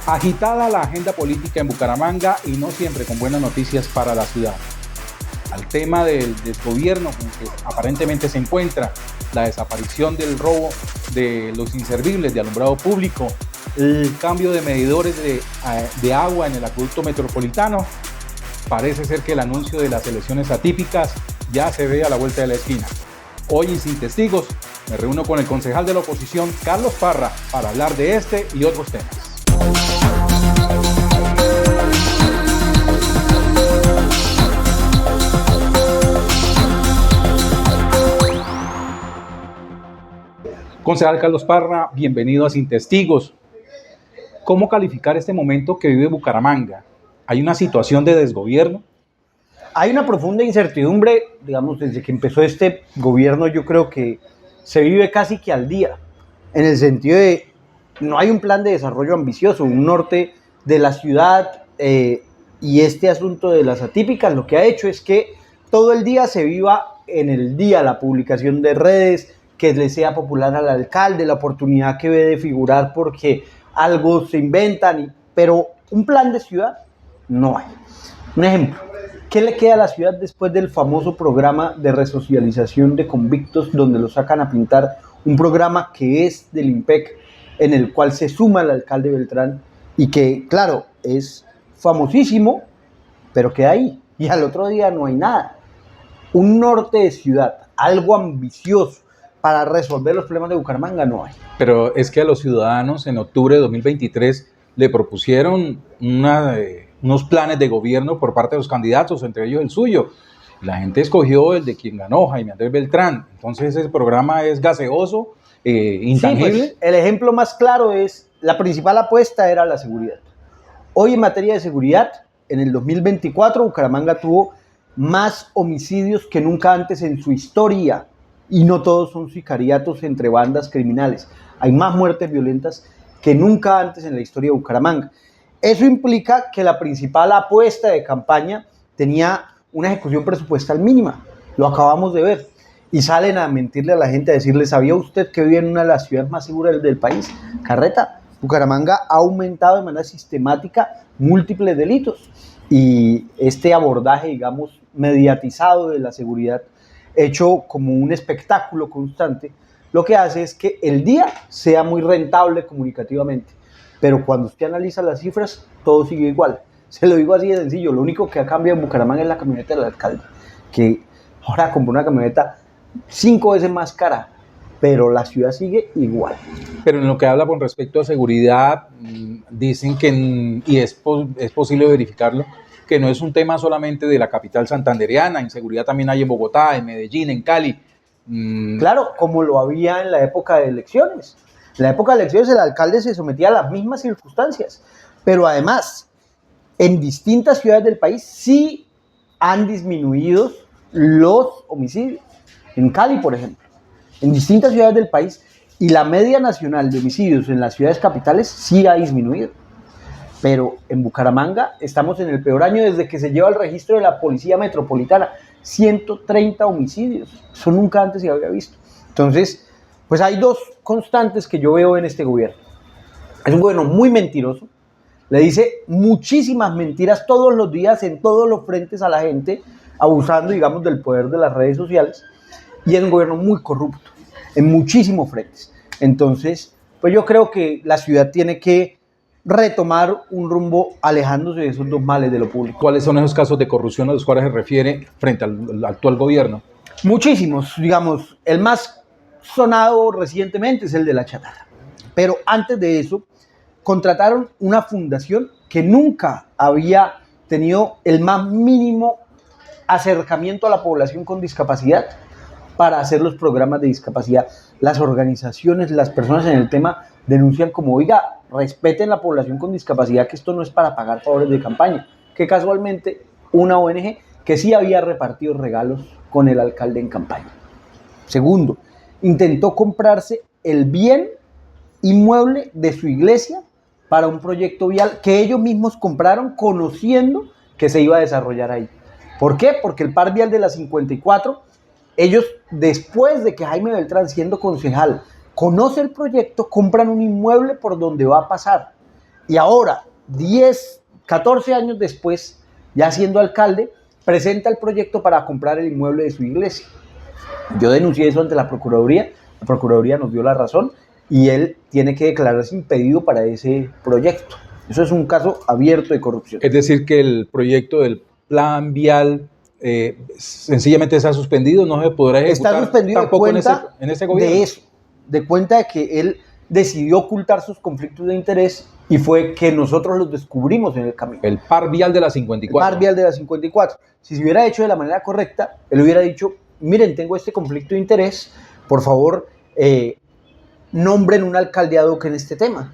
Agitada la agenda política en Bucaramanga y no siempre con buenas noticias para la ciudad. Al tema del desgobierno con que aparentemente se encuentra, la desaparición del robo de los inservibles de alumbrado público, el cambio de medidores de agua en el acueducto metropolitano, parece ser que el anuncio de las elecciones atípicas ya se ve a la vuelta de la esquina. Hoy en Sin Testigos me reúno con el concejal de la oposición, Carlos Parra, para hablar de este y otros temas. Concejal Carlos Parra, bienvenido a Sin Testigos. ¿Cómo calificar este momento que vive Bucaramanga? ¿Hay una situación de desgobierno? Hay una profunda incertidumbre, digamos, desde que empezó este gobierno. Yo creo que se vive casi que al día, en el sentido de no hay un plan de desarrollo ambicioso, un norte de la ciudad, y este asunto de las atípicas lo que ha hecho es que todo el día se viva en el día, la publicación de redes, que le sea popular al alcalde, la oportunidad que ve de figurar porque algo se inventan, pero un plan de ciudad no hay. Un ejemplo, ¿qué le queda a la ciudad después del famoso programa de resocialización de convictos donde lo sacan a pintar? Un programa que es del IMPEC, en el cual se suma el alcalde Beltrán y que, claro, es famosísimo, pero queda ahí. Y al otro día no hay nada. Un norte de ciudad, algo ambicioso para resolver los problemas de Bucaramanga no hay. Pero es que a los ciudadanos en octubre de 2023 le propusieron unos planes de gobierno por parte de los candidatos, entre ellos el suyo. La gente escogió el de quien ganó, Jaime Andrés Beltrán. Entonces ese programa es gaseoso, intangible. Sí, pues, el ejemplo más claro es, la principal apuesta era la seguridad. Hoy en materia de seguridad, en el 2024 Bucaramanga tuvo más homicidios que nunca antes en su historia. Y no todos son sicariatos entre bandas criminales. Hay más muertes violentas que nunca antes en la historia de Bucaramanga. Eso implica que la principal apuesta de campaña tenía una ejecución presupuestal mínima. Lo acabamos de ver. Y salen a mentirle a la gente, a decirle, ¿sabía usted que vive en una de las ciudades más seguras del país? Carreta, Bucaramanga ha aumentado de manera sistemática múltiples delitos. Y este abordaje, digamos, mediatizado de la seguridad, hecho como un espectáculo constante, lo que hace es que el día sea muy rentable comunicativamente, pero cuando usted analiza las cifras, todo sigue igual. Se lo digo así de sencillo, lo único que ha cambiado en Bucaramanga es la camioneta del alcalde, que ahora compró una camioneta 5 veces más cara, pero la ciudad sigue igual. Pero en lo que habla con respecto a seguridad, dicen que, y es posible verificarlo, que no es un tema solamente de la capital santandereana, inseguridad también hay en Bogotá, en Medellín, en Cali. Claro, como lo había en la época de elecciones. En la época de elecciones el alcalde se sometía a las mismas circunstancias, pero además, en distintas ciudades del país sí han disminuido los homicidios. En Cali, por ejemplo, en distintas ciudades del país, y la media nacional de homicidios en las ciudades capitales sí ha disminuido. Pero en Bucaramanga estamos en el peor año desde que se lleva el registro de la Policía Metropolitana. 130 homicidios. Eso nunca antes se había visto. Entonces, pues hay dos constantes que yo veo en este gobierno. Es un gobierno muy mentiroso. Le dice muchísimas mentiras todos los días en todos los frentes a la gente, abusando, digamos, del poder de las redes sociales. Y es un gobierno muy corrupto en muchísimos frentes. Entonces, pues yo creo que la ciudad tiene que retomar un rumbo alejándose de esos dos males de lo público. ¿Cuáles son esos casos de corrupción a los cuales se refiere frente al actual gobierno? Muchísimos, digamos, el más sonado recientemente es el de la chatarra. Pero antes de eso, contrataron una fundación que nunca había tenido el más mínimo acercamiento a la población con discapacidad para hacer los programas de discapacidad. Las organizaciones, las personas en el tema denuncian como, oiga, respeten la población con discapacidad, que esto no es para pagar favores de campaña, que casualmente una ONG que sí había repartido regalos con el alcalde en campaña. Segundo, intentó comprarse el bien inmueble de su iglesia para un proyecto vial que ellos mismos compraron conociendo que se iba a desarrollar ahí. ¿Por qué? Porque el par vial de la 54, ellos, después de que Jaime Beltrán, siendo concejal, conoce el proyecto, compran un inmueble por donde va a pasar. Y ahora, 10, 14 años después, ya siendo alcalde, presenta el proyecto para comprar el inmueble de su iglesia. Yo denuncié eso ante la Procuraduría nos dio la razón y él tiene que declararse impedido para ese proyecto. Eso es un caso abierto de corrupción. Es decir, que el proyecto del plan vial sencillamente se ha suspendido, no se podrá ejecutar. Está suspendido tampoco de cuenta en ese gobierno. De eso, de cuenta de que él decidió ocultar sus conflictos de interés y fue que nosotros los descubrimos en el camino. El par vial de la 54. El par vial de la 54. Si se hubiera hecho de la manera correcta, él hubiera dicho, miren, tengo este conflicto de interés, por favor, nombren un alcalde ad hoc en este tema.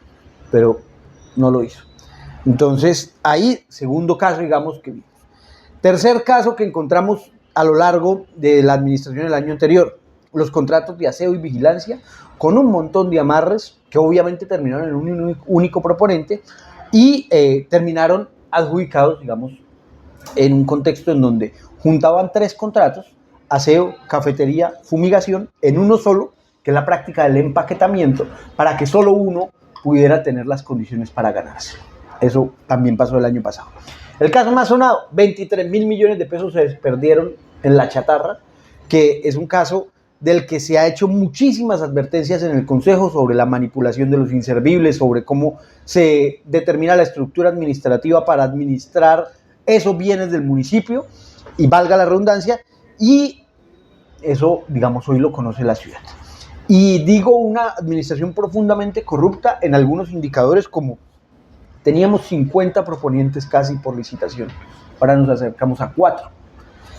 Pero no lo hizo. Entonces, ahí, segundo caso, digamos, que vimos. Tercer caso que encontramos a lo largo de la administración del año anterior, los contratos de aseo y vigilancia con un montón de amarres que obviamente terminaron en un único proponente y terminaron adjudicados, digamos, en un contexto en donde juntaban 3 contratos, aseo, cafetería, fumigación, en uno solo, que es la práctica del empaquetamiento, para que solo uno pudiera tener las condiciones para ganarse. Eso también pasó el año pasado. El caso más sonado, 23.000 millones de pesos se perdieron en la chatarra, que es un caso del que se ha hecho muchísimas advertencias en el Consejo sobre la manipulación de los inservibles, sobre cómo se determina la estructura administrativa para administrar esos bienes del municipio, y valga la redundancia, y eso, digamos, hoy lo conoce la ciudad. Y digo una administración profundamente corrupta en algunos indicadores, como teníamos 50 proponientes casi por licitación, ahora nos acercamos a 4.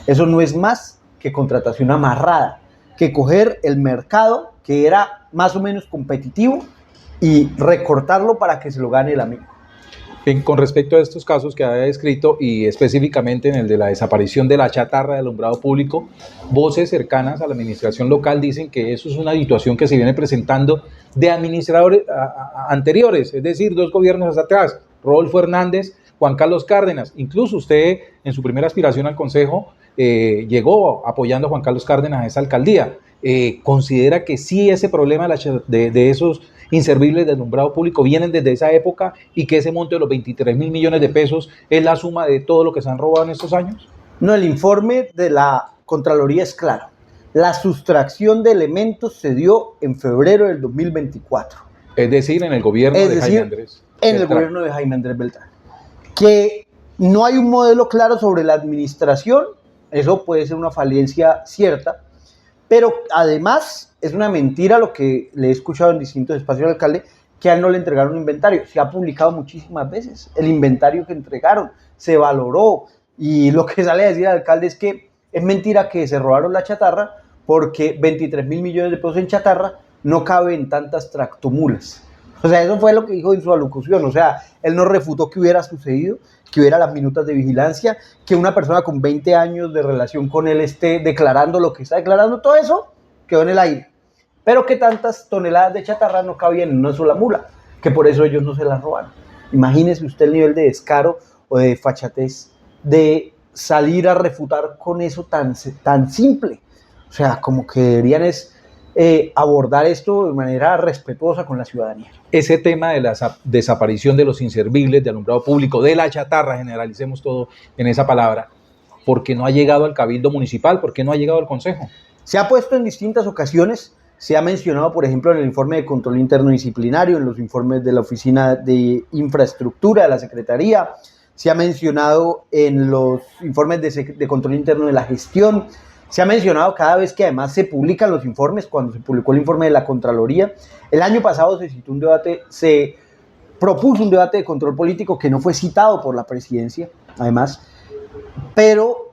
Eso no es más que contratación amarrada, que coger el mercado que era más o menos competitivo y recortarlo para que se lo gane el amigo. Bien, con respecto a estos casos que había descrito y específicamente en el de la desaparición de la chatarra del alumbrado público, voces cercanas a la administración local dicen que eso es una situación que se viene presentando de administradores anteriores, es decir, 2 gobiernos atrás, Rodolfo Hernández, Juan Carlos Cárdenas. Incluso usted en su primera aspiración al Consejo llegó apoyando a Juan Carlos Cárdenas a esa alcaldía. ¿Considera que sí ese problema de esos inservibles de alumbrado público vienen desde esa época y que ese monto de los 23.000 millones de pesos es la suma de todo lo que se han robado en estos años? No, el informe de la Contraloría es claro. La sustracción de elementos se dio en febrero del 2024. Es decir, en el gobierno de Jaime Andrés. En el gobierno de Jaime Andrés Beltrán. Que no hay un modelo claro sobre la administración, eso puede ser una falencia cierta, pero además es una mentira lo que le he escuchado en distintos espacios al alcalde, que a él no le entregaron un inventario. Se ha publicado muchísimas veces el inventario que entregaron, se valoró, y lo que sale a decir el alcalde es que es mentira que se robaron la chatarra, porque 23.000 millones de pesos en chatarra no cabe en tantas tractomulas. O sea, eso fue lo que dijo en su alocución. O sea, él no refutó que hubiera sucedido, que hubiera las minutas de vigilancia, que una persona con 20 años de relación con él esté declarando lo que está declarando. Todo eso quedó en el aire. Pero que tantas toneladas de chatarra no cabían en una sola mula, que por eso ellos no se las robaron. Imagínese usted el nivel de descaro o de desfachatez de salir a refutar con eso tan simple. O sea, como que deberían abordar esto de manera respetuosa con la ciudadanía. Ese tema de la desaparición de los inservibles de alumbrado público, de la chatarra, generalicemos todo en esa palabra, ¿por qué no ha llegado al Cabildo Municipal? ¿Por qué no ha llegado al Consejo? Se ha puesto en distintas ocasiones, se ha mencionado, por ejemplo, en el informe de control interno disciplinario, en los informes de la Oficina de Infraestructura de la Secretaría, se ha mencionado en los informes de control interno de la gestión, se ha mencionado cada vez que además se publican los informes, cuando se publicó el informe de la Contraloría. El año pasado se propuso un debate de control político que no fue citado por la presidencia, además, pero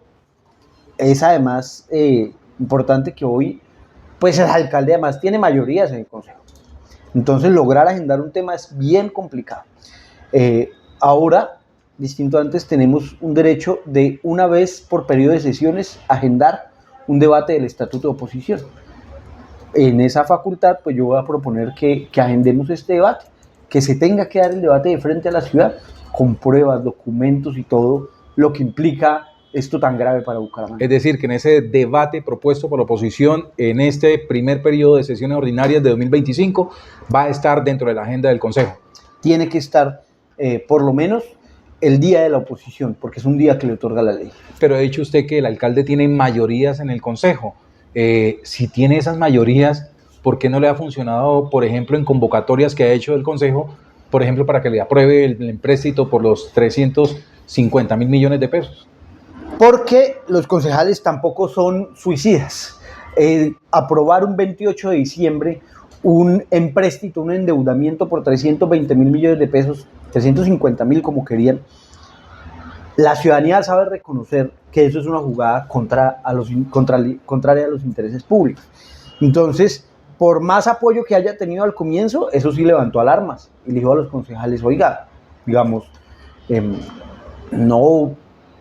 es además importante que hoy, pues el alcalde además tiene mayorías en el Consejo. Entonces lograr agendar un tema es bien complicado. Ahora, distinto a antes, tenemos un derecho de una vez por periodo de sesiones agendar un debate del estatuto de oposición. En esa facultad, pues yo voy a proponer que agendemos este debate, que se tenga que dar el debate de frente a la ciudad, con pruebas, documentos y todo lo que implica esto tan grave para Bucaramanga. Es decir, que en ese debate propuesto por la oposición, en este primer periodo de sesiones ordinarias de 2025, va a estar dentro de la agenda del Consejo. Tiene que estar por lo menos el día de la oposición, porque es un día que le otorga la ley. Pero ha dicho usted que el alcalde tiene mayorías en el consejo. Si tiene esas mayorías, ¿por qué no le ha funcionado, por ejemplo, en convocatorias que ha hecho el consejo, por ejemplo, para que le apruebe el empréstito por los 350.000 millones de pesos? Porque los concejales tampoco son suicidas. Aprobar un 28 de diciembre un empréstito, un endeudamiento por 320.000 millones de pesos, 350.000 como querían, la ciudadanía sabe reconocer que eso es una jugada contraria a los intereses públicos. Entonces, por más apoyo que haya tenido al comienzo, eso sí levantó alarmas y le dijo a los concejales, oiga, digamos, no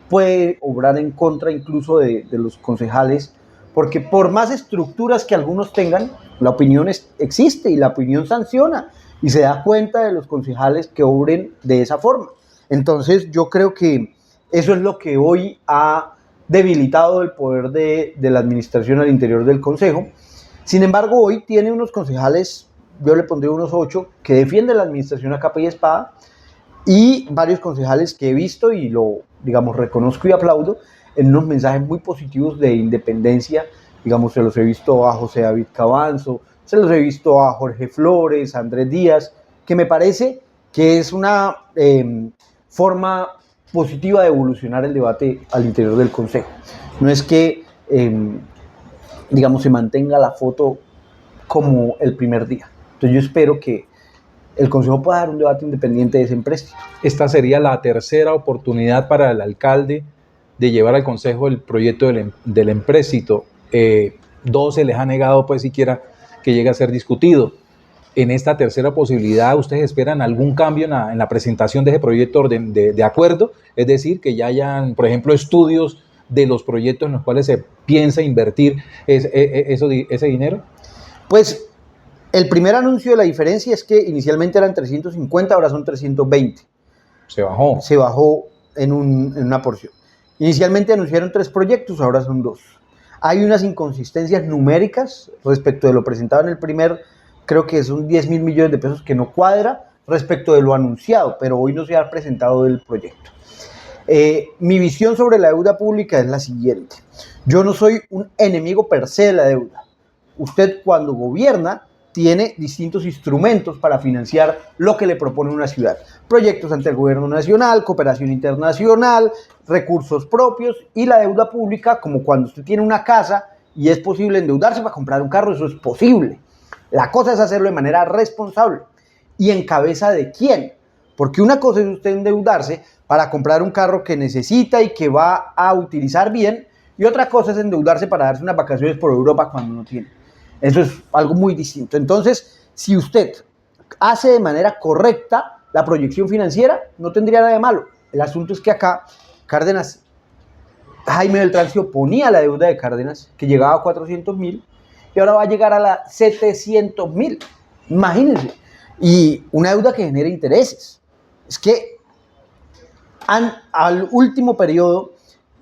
puede obrar en contra incluso de los concejales, porque por más estructuras que algunos tengan, la opinión existe y la opinión sanciona y se da cuenta de los concejales que obren de esa forma. Entonces yo creo que eso es lo que hoy ha debilitado el poder de la administración al interior del consejo. Sin embargo, hoy tiene unos concejales, yo le pondré unos 8, que defienden la administración a capa y espada, y varios concejales que he visto y lo, digamos, reconozco y aplaudo en unos mensajes muy positivos de independencia. Digamos, se los he visto a José David Cabanzo, se los he visto a Jorge Flores, a Andrés Díaz, que me parece que es una forma positiva de evolucionar el debate al interior del consejo. No es que, digamos, se mantenga la foto como el primer día. Entonces yo espero que el consejo pueda dar un debate independiente de ese empréstito. Esta sería la tercera oportunidad para el alcalde de llevar al consejo el proyecto del empréstito. 2 se les ha negado pues siquiera que llegue a ser discutido. En esta tercera posibilidad, ¿ustedes esperan algún cambio en la presentación de ese proyecto de acuerdo? Es decir, que ya hayan, por ejemplo, estudios de los proyectos en los cuales se piensa invertir ese dinero. Pues el primer anuncio de la diferencia es que inicialmente eran 350, ahora son 320. Se bajó. Se bajó en una porción. Inicialmente anunciaron 3 proyectos, ahora son 2. Hay unas inconsistencias numéricas respecto de lo presentado en el primer, creo que son 10.000 millones de pesos que no cuadra respecto de lo anunciado, pero hoy no se ha presentado el proyecto. Mi visión sobre la deuda pública es la siguiente. Yo no soy un enemigo per se de la deuda. Usted cuando gobierna tiene distintos instrumentos para financiar lo que le propone una ciudad. Proyectos ante el gobierno nacional, cooperación internacional, recursos propios y la deuda pública, como cuando usted tiene una casa y es posible endeudarse para comprar un carro, eso es posible. La cosa es hacerlo de manera responsable. ¿Y en cabeza de quién? Porque una cosa es usted endeudarse para comprar un carro que necesita y que va a utilizar bien, y otra cosa es endeudarse para darse unas vacaciones por Europa cuando no tiene. Eso es algo muy distinto. Entonces, si usted hace de manera correcta la proyección financiera, no tendría nada de malo. El asunto es que acá Cárdenas, Jaime Beltrán se oponía a la deuda de Cárdenas, que llegaba a 400.000, y ahora va a llegar a la 700.000. Imagínense. Y una deuda que genera intereses. Es que al último periodo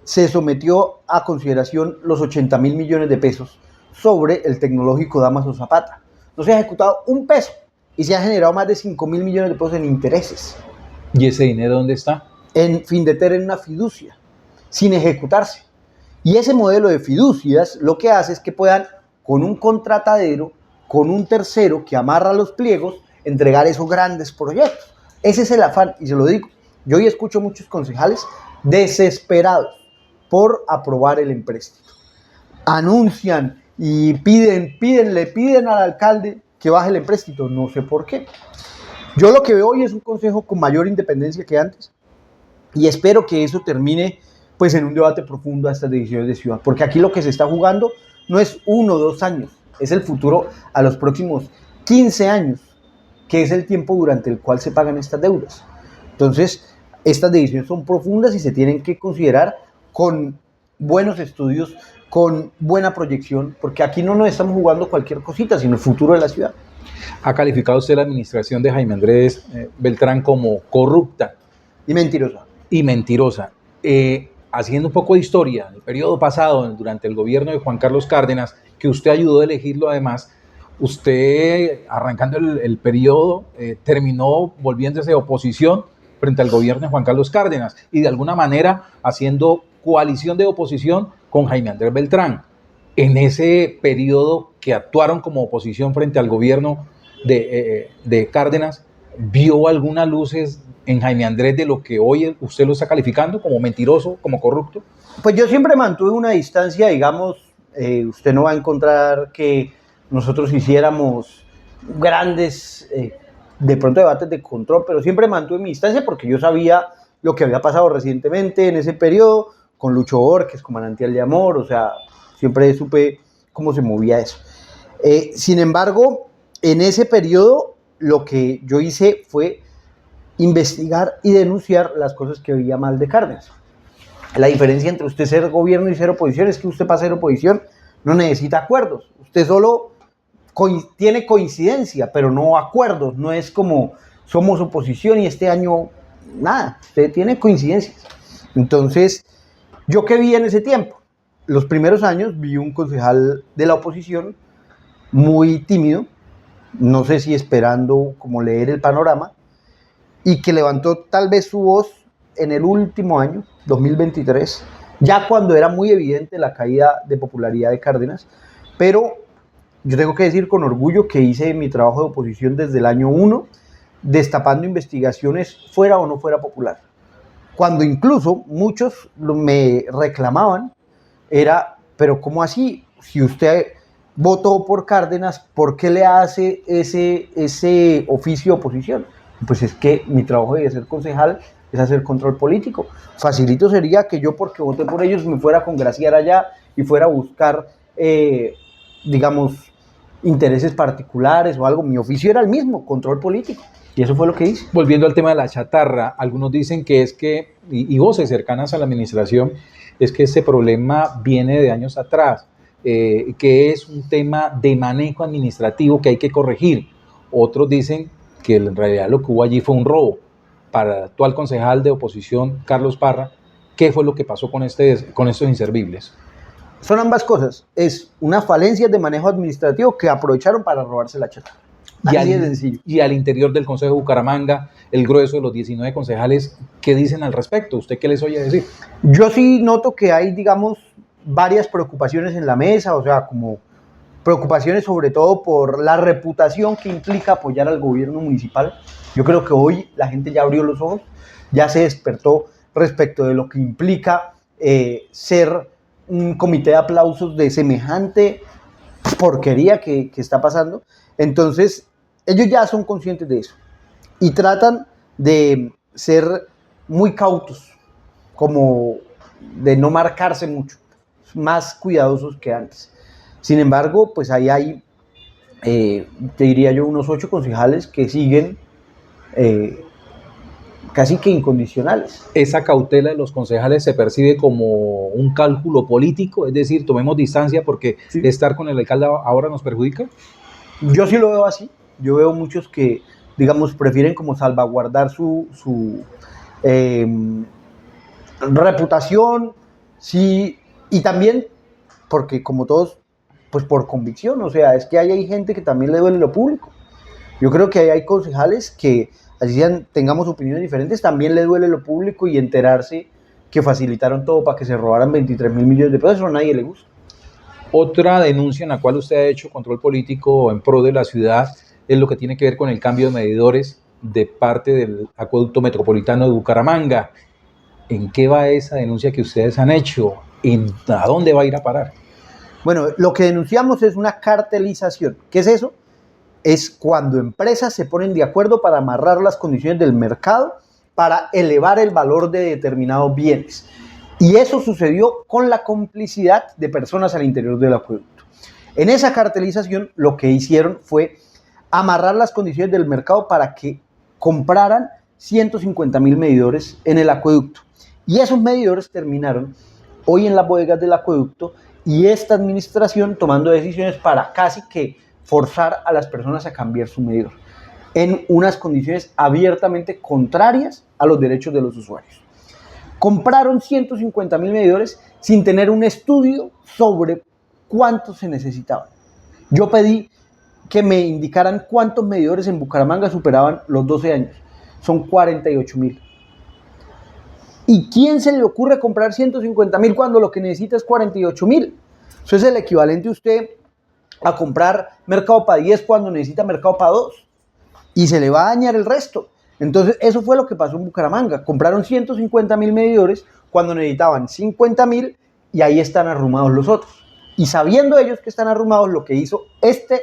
se sometió a consideración los 80.000 millones de pesos sobre el tecnológico Dámaso Zapata. No se ha ejecutado un peso y se ha generado más de 5.000 millones de pesos en intereses. ¿Y ese dinero dónde está? En Findeter, en una fiducia, sin ejecutarse. Y ese modelo de fiducias lo que hace es que puedan, con un contratadero, con un tercero que amarra los pliegos, entregar esos grandes proyectos. Ese es el afán, y se lo digo. Yo hoy escucho muchos concejales desesperados por aprobar el empréstito. Anuncian y le piden al alcalde que baje el empréstito, no sé por qué. Yo lo que veo hoy es un consejo con mayor independencia que antes, y espero que eso termine pues en un debate profundo a estas decisiones de ciudad, porque aquí lo que se está jugando no es 1 o 2 años, es el futuro a los próximos 15 años, que es el tiempo durante el cual se pagan estas deudas. Entonces, estas decisiones son profundas y se tienen que considerar con buenos estudios, con buena proyección, porque aquí no nos estamos jugando cualquier cosita, sino el futuro de la ciudad. ¿Ha calificado usted la administración de Jaime Andrés Beltrán como corrupta? Y mentirosa. Y mentirosa. Haciendo un poco de historia, en el periodo pasado, durante el gobierno de Juan Carlos Cárdenas, que usted ayudó a elegirlo además, usted, arrancando el periodo, terminó volviéndose oposición frente al gobierno de Juan Carlos Cárdenas y de alguna manera haciendo coalición de oposición con Jaime Andrés Beltrán. En ese periodo que actuaron como oposición frente al gobierno de Cárdenas, ¿vio algunas luces en Jaime Andrés de lo que hoy usted lo está calificando como mentiroso, como corrupto? Pues yo siempre mantuve una distancia, digamos, usted no va a encontrar que nosotros hiciéramos grandes, de pronto, debates de control, pero siempre mantuve mi distancia porque yo sabía lo que había pasado recientemente en ese periodo con Lucho Borges, con Manantial de Amor, o sea, siempre supe cómo se movía eso. Sin embargo, en ese periodo lo que yo hice fue investigar y denunciar las cosas que veía mal de Cárdenas. La diferencia entre usted ser gobierno y ser oposición es que usted para ser oposición no necesita acuerdos, usted solo tiene coincidencia, pero no acuerdos, no es como somos oposición y este año nada, usted tiene coincidencias. Entonces, ¿yo qué vi en ese tiempo? Los primeros años vi un concejal de la oposición muy tímido, no sé si esperando como leer el panorama, y que levantó tal vez su voz en el último año, 2023, ya cuando era muy evidente la caída de popularidad de Cárdenas, pero yo tengo que decir con orgullo que hice mi trabajo de oposición desde el año 1, destapando investigaciones fuera o no fuera popular. Cuando incluso muchos me reclamaban, era, pero ¿cómo así? Si usted votó por Cárdenas, ¿por qué le hace ese oficio de oposición? Pues es que mi trabajo de ser concejal es hacer control político. Facilito sería que yo, porque voté por ellos, me fuera a congraciar allá y fuera a buscar, digamos, intereses particulares o algo. Mi oficio era el mismo, control político. Y eso fue lo que hice. Volviendo al tema de la chatarra, algunos dicen que es que, y voces cercanas a la administración, es que este problema viene de años atrás, que es un tema de manejo administrativo que hay que corregir. Otros dicen que en realidad lo que hubo allí fue un robo. Para el actual concejal de oposición, Carlos Parra, ¿qué fue lo que pasó con estos inservibles? Son ambas cosas. Es una falencia de manejo administrativo que aprovecharon para robarse la chatarra. Así de sencillo. Y al interior del Consejo de Bucaramanga, el grueso de los 19 concejales, ¿qué dicen al respecto? ¿Usted qué les oye decir? Yo sí noto que hay, digamos, varias preocupaciones en la mesa, o sea, como preocupaciones sobre todo por la reputación que implica apoyar al gobierno municipal. Yo creo que hoy la gente ya abrió los ojos, ya se despertó respecto de lo que implica ser un comité de aplausos de semejante porquería que está pasando. Entonces, ellos ya son conscientes de eso y tratan de ser muy cautos, como de no marcarse mucho, más cuidadosos que antes. Sin embargo, pues ahí hay, te diría yo, unos 8 concejales que siguen casi que incondicionales. ¿Esa cautela de los concejales se percibe como un cálculo político? Es decir, tomemos distancia porque sí, estar con el alcalde ahora nos perjudica. Yo sí lo veo así. Yo veo muchos que, digamos, prefieren como salvaguardar su reputación, sí, y también porque como todos, pues por convicción, o sea, es que hay gente que también le duele lo público. Yo creo que hay concejales que, así sean, tengamos opiniones diferentes, también le duele lo público y enterarse que facilitaron todo para que se robaran 23.000 millones de pesos, eso a nadie le gusta. Otra denuncia en la cual usted ha hecho control político en pro de la ciudad es lo que tiene que ver con el cambio de medidores de parte del acueducto metropolitano de Bucaramanga. ¿En qué va esa denuncia que ustedes han hecho? ¿A dónde va a ir a parar? Bueno, lo que denunciamos es una cartelización. ¿Qué es eso? Es cuando empresas se ponen de acuerdo para amarrar las condiciones del mercado para elevar el valor de determinados bienes. Y eso sucedió con la complicidad de personas al interior del acueducto. En esa cartelización lo que hicieron fue amarrar las condiciones del mercado para que compraran 150.000 medidores en el acueducto. Y esos medidores terminaron hoy en las bodegas del acueducto y esta administración tomando decisiones para casi que forzar a las personas a cambiar su medidor en unas condiciones abiertamente contrarias a los derechos de los usuarios. Compraron 150.000 medidores sin tener un estudio sobre cuántos se necesitaban. Yo pedí que me indicaran cuántos medidores en Bucaramanga superaban los 12 años. Son 48.000. ¿Y quién se le ocurre comprar 150.000 cuando lo que necesita es 48.000? Eso es el equivalente a usted a comprar mercado para 10 cuando necesita mercado para 2. Y se le va a dañar el resto. Entonces, eso fue lo que pasó en Bucaramanga. Compraron 150.000 medidores cuando necesitaban 50.000 y ahí están arrumados los otros. Y sabiendo ellos que están arrumados, lo que hizo este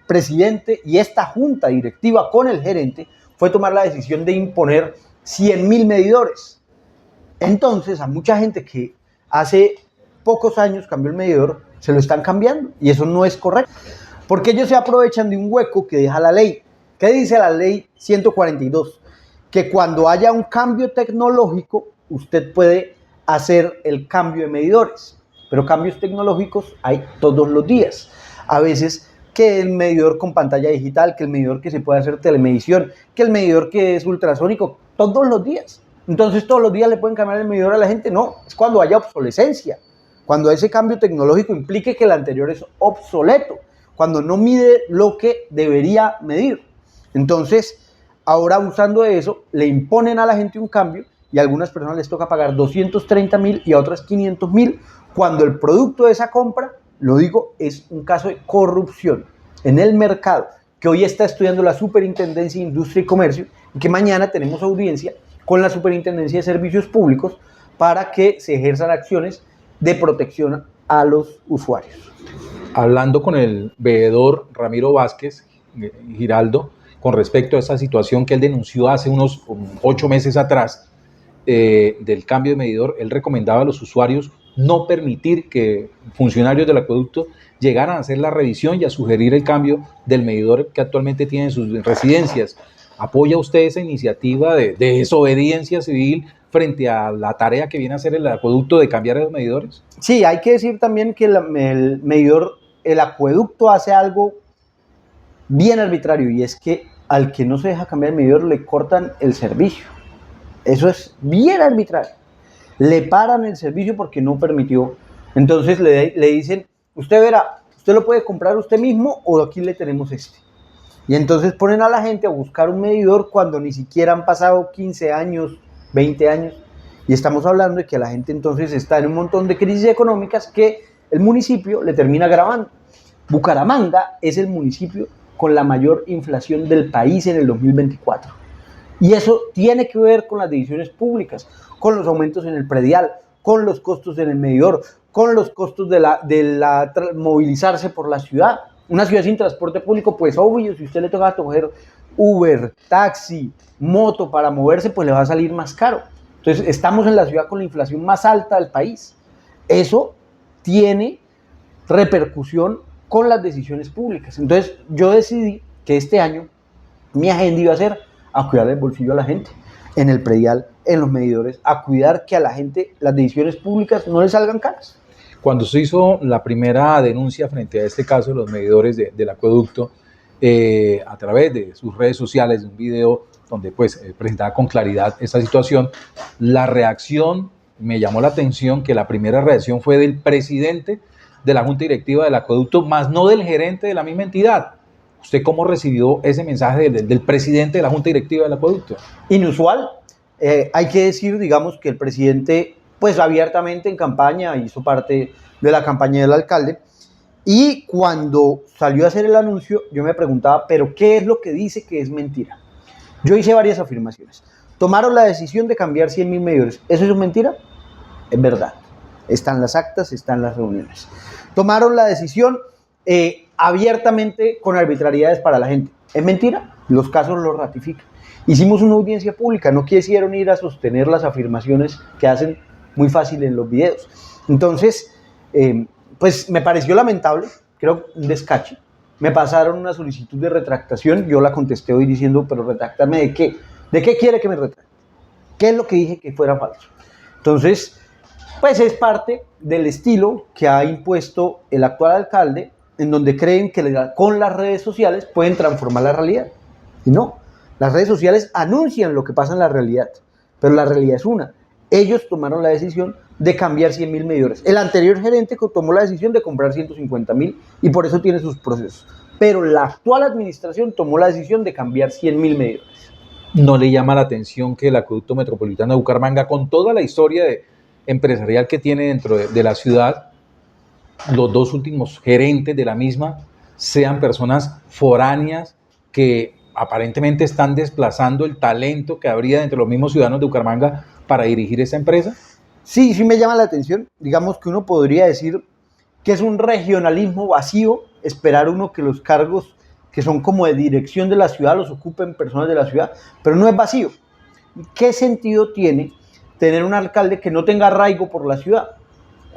presidente y esta junta directiva con el gerente fue tomar la decisión de imponer 100.000 medidores. Entonces, a mucha gente que hace pocos años cambió el medidor, se lo están cambiando y eso no es correcto. Porque ellos se aprovechan de un hueco que deja la ley. ¿Qué dice la ley 142? Que cuando haya un cambio tecnológico, usted puede hacer el cambio de medidores. Pero cambios tecnológicos hay todos los días. A veces que el medidor con pantalla digital, que el medidor que se puede hacer telemedición, que el medidor que es ultrasónico, todos los días. Entonces todos los días le pueden cambiar el medidor a la gente. No, es cuando haya obsolescencia. Cuando ese cambio tecnológico implique que el anterior es obsoleto. Cuando no mide lo que debería medir. Entonces, ahora abusando de eso, le imponen a la gente un cambio y a algunas personas les toca pagar 230.000 y a otras 500.000 cuando el producto de esa compra, lo digo, es un caso de corrupción en el mercado que hoy está estudiando la Superintendencia de Industria y Comercio y que mañana tenemos audiencia con la Superintendencia de Servicios Públicos para que se ejerzan acciones de protección a los usuarios. Hablando con el veedor Ramiro Vázquez Giraldo, con respecto a esa situación que él denunció hace unos 8 meses atrás del cambio de medidor, él recomendaba a los usuarios no permitir que funcionarios del acueducto llegaran a hacer la revisión y a sugerir el cambio del medidor que actualmente tienen sus residencias. ¿Apoya usted esa iniciativa de desobediencia civil frente a la tarea que viene a hacer el acueducto de cambiar los medidores? Sí, hay que decir también que el acueducto hace algo bien arbitrario y es que al que no se deja cambiar el medidor le cortan el servicio. Eso es bien arbitrario. Le paran el servicio porque no permitió. Entonces le dicen, usted verá, usted lo puede comprar usted mismo o aquí le tenemos este. Y entonces ponen a la gente a buscar un medidor cuando ni siquiera han pasado 15 años, 20 años. Y estamos hablando de que la gente entonces está en un montón de crisis económicas que el municipio le termina agravando. Bucaramanga es el municipio con la mayor inflación del país en el 2024. Y eso tiene que ver con las decisiones públicas, con los aumentos en el predial, con los costos en el medidor, con los costos de movilizarse por la ciudad. Una ciudad sin transporte público, pues obvio, si usted le toca coger Uber, taxi, moto para moverse, pues le va a salir más caro. Entonces, estamos en la ciudad con la inflación más alta del país. Eso tiene repercusión con las decisiones públicas. Entonces, yo decidí que este año mi agenda iba a ser a cuidar el bolsillo a la gente, en el predial, en los medidores, a cuidar que a la gente las decisiones públicas no le salgan caras. Cuando se hizo la primera denuncia frente a este caso de los medidores del acueducto, a través de sus redes sociales, de un video donde pues presentaba con claridad esa situación, la reacción me llamó la atención, que la primera reacción fue del presidente de la Junta Directiva del acueducto, más no del gerente de la misma entidad. ¿Usted cómo recibió ese mensaje del presidente de la Junta Directiva del acueducto? Inusual. Hay que decir, digamos, que el presidente, pues abiertamente en campaña, hizo parte de la campaña del alcalde, y cuando salió a hacer el anuncio, yo me preguntaba, ¿pero qué es lo que dice que es mentira? Yo hice varias afirmaciones. Tomaron la decisión de cambiar 100.000 medidores. ¿Eso es mentira? Es verdad. Están las actas, están las reuniones. Tomaron la decisión abiertamente con arbitrariedades para la gente. ¿Es mentira? Los casos lo ratifican. Hicimos una audiencia pública, no quisieron ir a sostener las afirmaciones que hacen muy fácil en los videos. Entonces, pues me pareció lamentable, creo un descache. Me pasaron una solicitud de retractación, yo la contesté hoy diciendo, pero retractarme ¿de qué? ¿De qué quiere que me retracte? ¿Qué es lo que dije que fuera falso? Entonces, pues es parte del estilo que ha impuesto el actual alcalde, en donde creen que con las redes sociales pueden transformar la realidad. Y no, las redes sociales anuncian lo que pasa en la realidad, pero la realidad es una. Ellos tomaron la decisión de cambiar 100.000 medidores. El anterior gerente tomó la decisión de comprar 150.000 y por eso tiene sus procesos. Pero la actual administración tomó la decisión de cambiar 100.000 medidores. ¿No le llama la atención que el Acueducto Metropolitano de Bucaramanga, con toda la historia empresarial que tiene dentro de la ciudad, los dos últimos gerentes de la misma sean personas foráneas que aparentemente están desplazando el talento que habría entre los mismos ciudadanos de Bucaramanga para dirigir esa empresa? Sí, sí me llama la atención. Digamos que uno podría decir que es un regionalismo vacío esperar uno que los cargos que son como de dirección de la ciudad los ocupen personas de la ciudad, pero no es vacío. ¿Qué sentido tiene tener un alcalde que no tenga arraigo por la ciudad?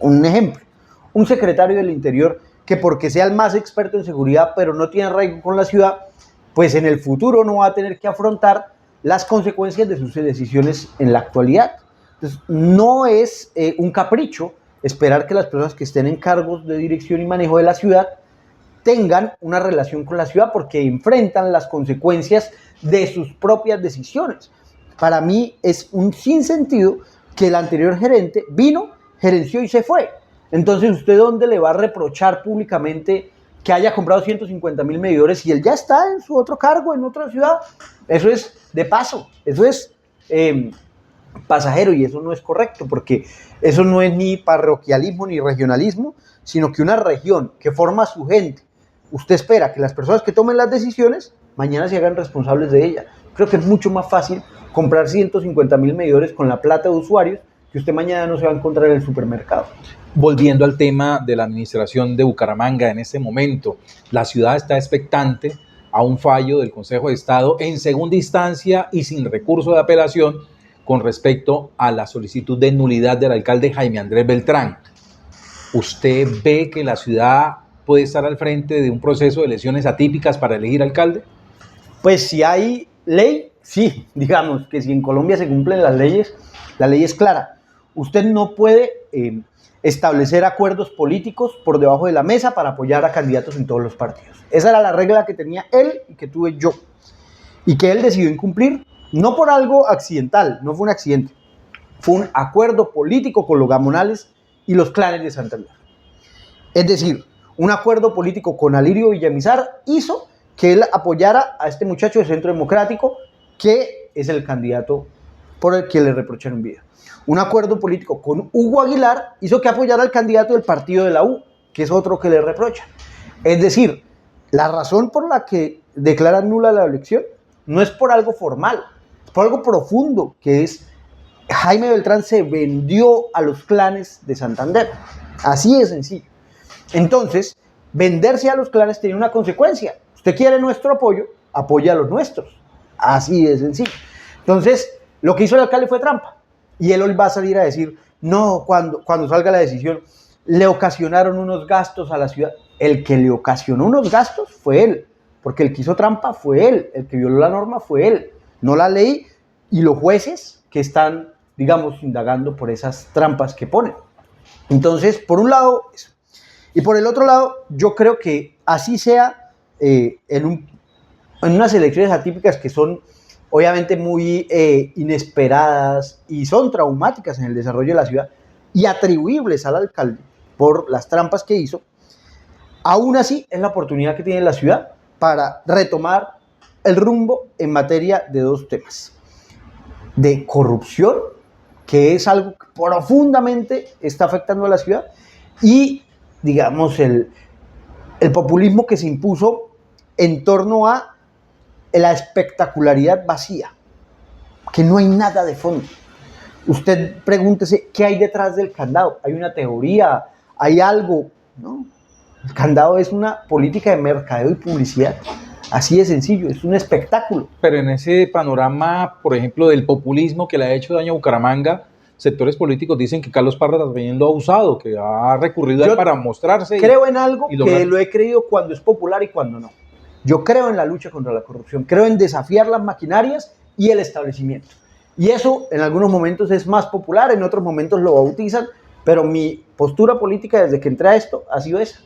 Un ejemplo, un secretario del Interior que porque sea el más experto en seguridad, pero no tiene arraigo con la ciudad, pues en el futuro no va a tener que afrontar las consecuencias de sus decisiones en la actualidad. Entonces, no es un capricho esperar que las personas que estén en cargos de dirección y manejo de la ciudad tengan una relación con la ciudad porque enfrentan las consecuencias de sus propias decisiones. Para mí es un sinsentido que el anterior gerente vino, gerenció y se fue. Entonces, ¿usted dónde le va a reprochar públicamente que haya comprado 150,000 medidores si él ya está en su otro cargo, en otra ciudad? Eso es de paso, eso es pasajero y eso no es correcto porque eso no es ni parroquialismo ni regionalismo, sino que una región que forma a su gente, usted espera que las personas que tomen las decisiones mañana se hagan responsables de ella. Creo que es mucho más fácil comprar 150,000 medidores con la plata de usuarios que usted mañana no se va a encontrar en el supermercado. Volviendo al tema de la administración de Bucaramanga en este momento, la ciudad está expectante a un fallo del Consejo de Estado en segunda instancia y sin recurso de apelación con respecto a la solicitud de nulidad del alcalde Jaime Andrés Beltrán. ¿Usted ve que la ciudad puede estar al frente de un proceso de elecciones atípicas para elegir alcalde? Pues si hay ley, sí, digamos que si en Colombia se cumplen las leyes, la ley es clara. Usted no puede establecer acuerdos políticos por debajo de la mesa para apoyar a candidatos en todos los partidos. Esa era la regla que tenía él y que tuve yo. Y que él decidió incumplir, no por algo accidental, no fue un accidente. Fue un acuerdo político con los gamonales y los clanes de Santander. Es decir, un acuerdo político con Alirio Villamizar hizo que él apoyara a este muchacho de Centro Democrático, que es el candidato por el que le reprocharon vida. Un acuerdo político con Hugo Aguilar hizo que apoyara al candidato del partido de la U, que es otro que le reprocha. Es decir, la razón por la que declaran nula la elección no es por algo formal, es por algo profundo, que es Jaime Beltrán se vendió a los clanes de Santander. Así de sencillo. Entonces, venderse a los clanes tiene una consecuencia. Usted quiere nuestro apoyo, apoya a los nuestros. Así de sencillo. Entonces, lo que hizo el alcalde fue trampa. Y él hoy va a salir a decir, no, cuando salga la decisión, le ocasionaron unos gastos a la ciudad. El que le ocasionó unos gastos fue él, porque el que hizo trampa fue él, el que violó la norma fue él, no la ley y los jueces que están, digamos, indagando por esas trampas que ponen. Entonces, por un lado, eso. Y por el otro lado, yo creo que así sea en unas elecciones atípicas que son obviamente muy inesperadas y son traumáticas en el desarrollo de la ciudad y atribuibles al alcalde por las trampas que hizo, aún así es la oportunidad que tiene la ciudad para retomar el rumbo en materia de dos temas. De corrupción, que es algo que profundamente está afectando a la ciudad, y digamos el populismo que se impuso en torno a la espectacularidad vacía, que no hay nada de fondo. Usted pregúntese qué hay detrás del candado. Hay una teoría, hay algo, ¿no? El candado es una política de mercadeo y publicidad. Así de sencillo, es un espectáculo. Pero en ese panorama, por ejemplo, del populismo que le ha hecho daño a Bucaramanga, sectores políticos dicen que Carlos Parra también lo ha usado, que ha recurrido a él para mostrarse. Creo en algo que lo he creído cuando es popular y cuando no. Yo creo en la lucha contra la corrupción, creo en desafiar las maquinarias y el establecimiento. Y eso en algunos momentos es más popular, en otros momentos lo bautizan, pero mi postura política desde que entré a esto ha sido esa.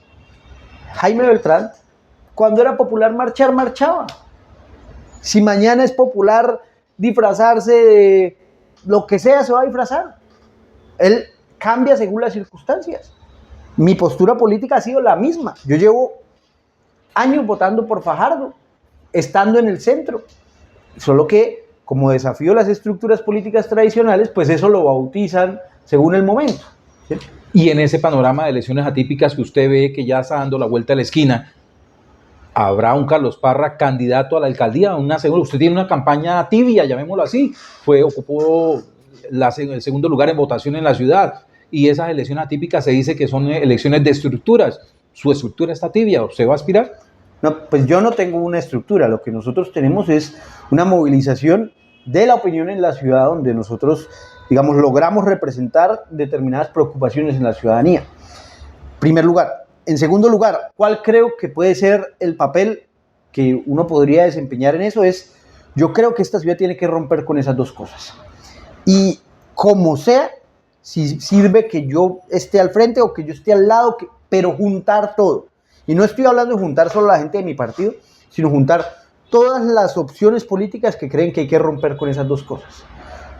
Jaime Beltrán, cuando era popular marchar, marchaba. Si mañana es popular disfrazarse de lo que sea, se va a disfrazar. Él cambia según las circunstancias. Mi postura política ha sido la misma. Yo llevo años votando por Fajardo, estando en el centro, solo que como desafío a las estructuras políticas tradicionales, pues eso lo bautizan según el momento, ¿sí? Y en ese panorama de elecciones atípicas que usted ve que ya está dando la vuelta a la esquina, ¿habrá un Carlos Parra candidato a la alcaldía? Usted tiene una campaña tibia, llamémoslo así, ocupó el segundo lugar en votación en la ciudad, y esas elecciones atípicas se dice que son elecciones de estructuras. ¿Su estructura está tibia? ¿Usted va a aspirar? No, pues yo no tengo una estructura, lo que nosotros tenemos es una movilización de la opinión en la ciudad donde nosotros, digamos, logramos representar determinadas preocupaciones en la ciudadanía. Primer lugar. En segundo lugar, ¿cuál creo que puede ser el papel que uno podría desempeñar en eso? Yo creo que esta ciudad tiene que romper con esas dos cosas. Y como sea, si sirve que yo esté al frente o que yo esté al lado, pero juntar todo. Y no estoy hablando de juntar solo a la gente de mi partido, sino juntar todas las opciones políticas que creen que hay que romper con esas dos cosas.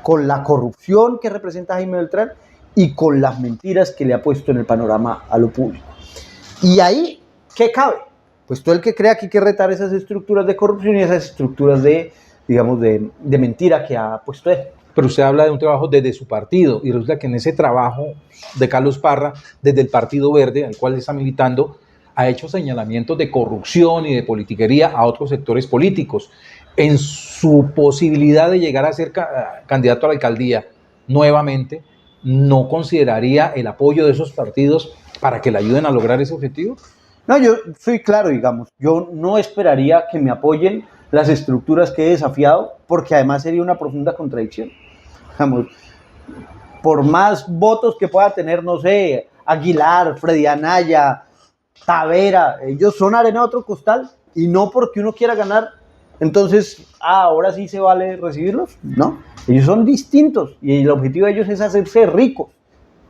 Con la corrupción que representa Jaime Beltrán y con las mentiras que le ha puesto en el panorama a lo público. Y ahí, ¿qué cabe? Pues todo el que crea que hay que retar esas estructuras de corrupción y esas estructuras de mentira que ha puesto él. Pero usted habla de un trabajo desde su partido, y resulta que en ese trabajo de Carlos Parra, desde el Partido Verde, al cual está militando, ha hecho señalamientos de corrupción y de politiquería a otros sectores políticos. En su posibilidad de llegar a ser candidato a la alcaldía nuevamente, ¿no consideraría el apoyo de esos partidos para que le ayuden a lograr ese objetivo? No, yo soy claro, digamos, yo no esperaría que me apoyen las estructuras que he desafiado, porque además sería una profunda contradicción. Digamos, por más votos que pueda tener, no sé, Aguilar, Freddy Anaya, Tavera, ellos son arena de otro costal, y no porque uno quiera ganar, entonces, ahora sí se vale recibirlos, no, ellos son distintos, y el objetivo de ellos es hacerse ricos,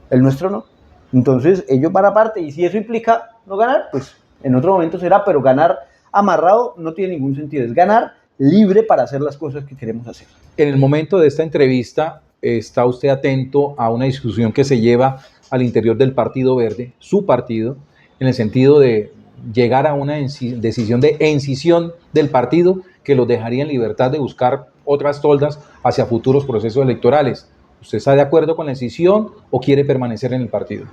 el nuestro no. Entonces ellos van aparte, y si eso implica no ganar, pues en otro momento será, pero ganar amarrado no tiene ningún sentido, es ganar libre para hacer las cosas que queremos hacer. En el momento de esta entrevista, ¿está usted atento a una discusión que se lleva al interior del Partido Verde, su partido, en el sentido de llegar a una decisión de escisión del partido que los dejaría en libertad de buscar otras toldas hacia futuros procesos electorales? ¿Usted está de acuerdo con la escisión o quiere permanecer en el partido?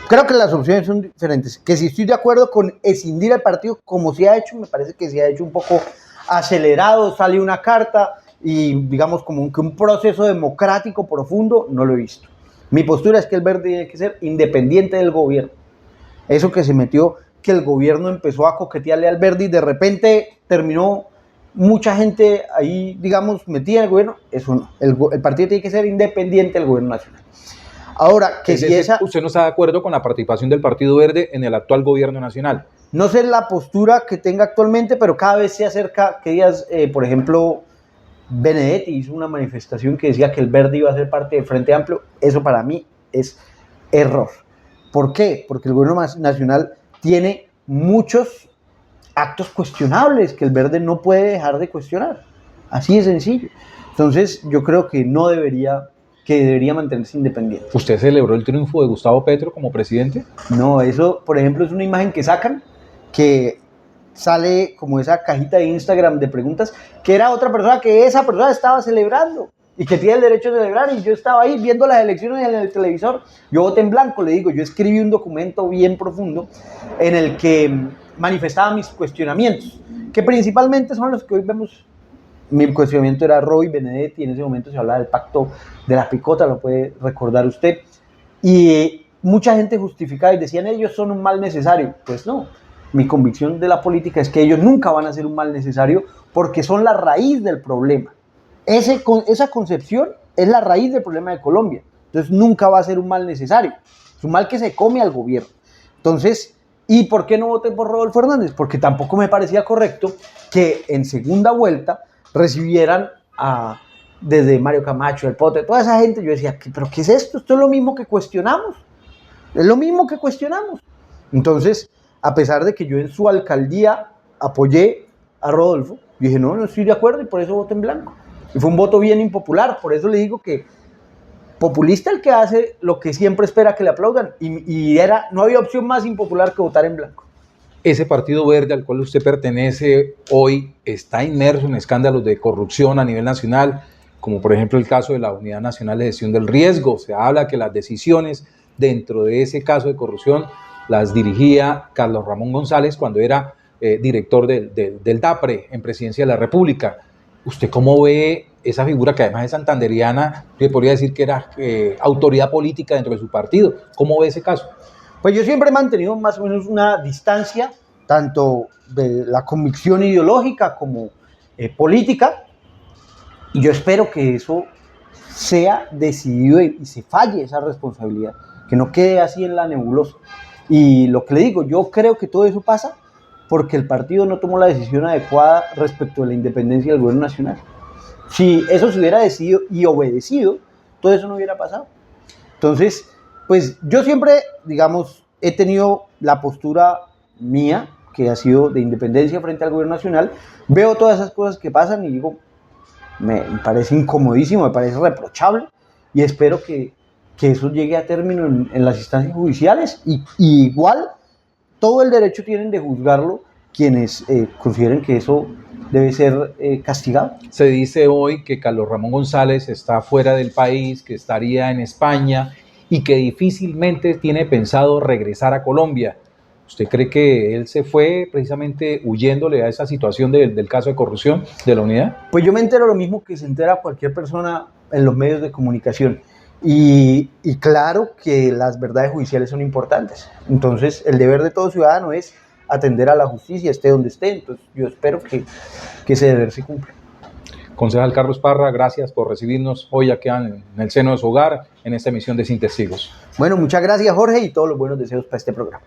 Creo que las opciones son diferentes. Que si estoy de acuerdo con escindir al partido como se ha hecho, me parece que se ha hecho un poco acelerado, sale una carta y digamos como que un proceso democrático profundo, no lo he visto. Mi postura es que el Verde tiene que ser independiente del gobierno. Eso que se metió, que el gobierno empezó a coquetearle al Verde y de repente terminó mucha gente ahí, digamos, metida en el gobierno, eso no. El partido tiene que ser independiente del gobierno nacional. Ahora, que si ¿usted no está de acuerdo con la participación del Partido Verde en el actual gobierno nacional? No sé la postura que tenga actualmente, pero cada vez se acerca, que días, por ejemplo, Benedetti hizo una manifestación que decía que el Verde iba a ser parte del Frente Amplio. Eso para mí es error. ¿Por qué? Porque el gobierno nacional tiene muchos actos cuestionables que el Verde no puede dejar de cuestionar. Así de sencillo. Entonces, yo creo que debería mantenerse independiente. ¿Usted celebró el triunfo de Gustavo Petro como presidente? No, eso, por ejemplo, es una imagen que sacan, que sale como esa cajita de Instagram de preguntas, que era otra persona, que esa persona estaba celebrando y que tiene el derecho de celebrar, y yo estaba ahí viendo las elecciones en el televisor. Yo voté en blanco, le digo, yo escribí un documento bien profundo en el que manifestaba mis cuestionamientos, que principalmente son los que hoy vemos. Mi cuestionamiento era Roy Benedetti, en ese momento se hablaba del pacto de la picota, lo puede recordar usted, y mucha gente justificaba y decían, ellos son un mal necesario. Pues no, mi convicción de la política es que ellos nunca van a ser un mal necesario, porque son la raíz del problema. Esa concepción es la raíz del problema de Colombia, entonces nunca va a ser un mal necesario, es un mal que se come al gobierno. Entonces, ¿y por qué no voté por Rodolfo Hernández? Porque tampoco me parecía correcto que en segunda vuelta recibieran desde Mario Camacho, el Pote, toda esa gente. Yo decía, ¿pero qué es esto? Esto es lo mismo que cuestionamos. Es lo mismo que cuestionamos. Entonces, a pesar de que yo en su alcaldía apoyé a Rodolfo, yo dije, no estoy de acuerdo, y por eso voté en blanco. Y fue un voto bien impopular. Por eso le digo que populista el que hace lo que siempre espera que le aplaudan. Y no había opción más impopular que votar en blanco. ese Partido Verde al cual usted pertenece hoy está inmerso en escándalos de corrupción a nivel nacional, como por ejemplo el caso de la Unidad Nacional de Gestión del Riesgo. Se habla que las decisiones dentro de ese caso de corrupción las dirigía Carlos Ramón González cuando era director del DAPRE en Presidencia de la República. ¿Usted cómo ve esa figura que además es santanderiana, que podría decir que era autoridad política dentro de su partido? ¿Cómo ve ese caso? Pues yo siempre he mantenido más o menos una distancia, tanto de la convicción ideológica como política, y yo espero que eso sea decidido y se falle esa responsabilidad, que no quede así en la nebulosa. Y lo que le digo, yo creo que todo eso pasa porque el partido no tomó la decisión adecuada respecto de la independencia del gobierno nacional. Si eso se hubiera decidido y obedecido, todo eso no hubiera pasado. Entonces, pues yo siempre, digamos, he tenido la postura mía, que ha sido de independencia frente al gobierno nacional. Veo todas esas cosas que pasan y digo, me parece incomodísimo, me parece reprochable, y espero que eso llegue a término en las instancias judiciales, y igual todo el derecho tienen de juzgarlo quienes consideren que eso debe ser castigado. Se dice hoy que Carlos Ramón González está fuera del país, que estaría en España y que difícilmente tiene pensado regresar a Colombia. ¿Usted cree que él se fue precisamente huyéndole a esa situación del caso de corrupción de la unidad? Pues yo me entero lo mismo que se entera cualquier persona en los medios de comunicación. Y claro que las verdades judiciales son importantes. Entonces, el deber de todo ciudadano es atender a la justicia, esté donde esté. Entonces, yo espero que ese deber se cumpla. Concejal Carlos Parra, gracias por recibirnos hoy aquí en el seno de su hogar, en esta emisión de Sin Testigos. Bueno, muchas gracias, Jorge, y todos los buenos deseos para este programa.